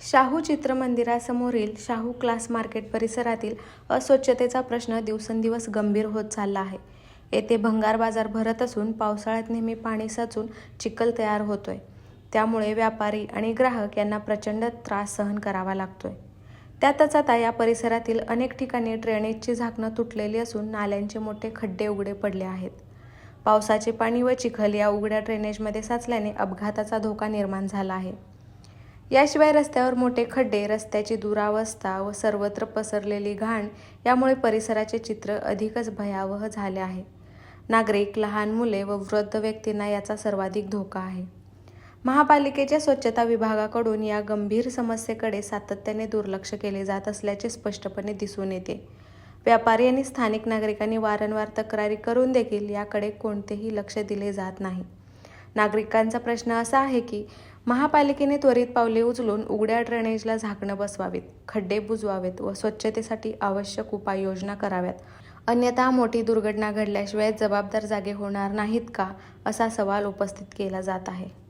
Shahu चित्रमंदिरासमोरील Shahu class market परिसरातील अस्वच्छतेचा प्रश्न दिवसेंदिवस गंभीर होत चालला आहे. येथे भंगार बाजार भरत असून पावसाळ्यात नेहमी पाणी साचून चिखल तयार होतोय. त्यामुळे व्यापारी आणि ग्राहक यांना प्रचंड त्रास सहन करावा लागतोय. त्यातच आता या परिसरातील अनेक ठिकाणी ड्रेनेजची झाकणं तुटलेली असून नाल्यांचे मोठे खड्डे उघडे पडले आहेत. पावसाचे पाणी व चिखल या उघड्या ड्रेनेजमध्ये साचल्याने अपघाताचा धोका निर्माण झाला आहे. याशिवाय रस्त्यावर मोठे खड्डे, रस्त्याची दुरावस्था व सर्वत्र पसरलेली घाण यामुळे परिसराचे चित्र अधिकच भयावह झाले आहे. नागरिक, लहान मुले व वृद्ध व्यक्तींना याचा सर्वाधिक धोका आहे. महापालिकेच्या स्वच्छता विभागाकडून या गंभीर समस्येकडे सातत्याने दुर्लक्ष केले जात असल्याचे स्पष्टपणे दिसून येते. व्यापारी आणि स्थानिक नागरिकांनी वारंवार तक्रारी करून देखील याकडे कोणतेही लक्ष दिले जात नाही. नागरिकांचा प्रश्न असा आहे की महापालिकेने त्वरित पावले उचलून उघड्या ड्रेनेजला झाकणं बसवावीत, खड्डे बुजवावेत व स्वच्छतेसाठी आवश्यक उपाययोजना कराव्यात. अन्यथा मोठी दुर्घटना घडल्याशिवाय जबाबदार जागे होणार नाहीत का, असा सवाल उपस्थित केला जात आहे.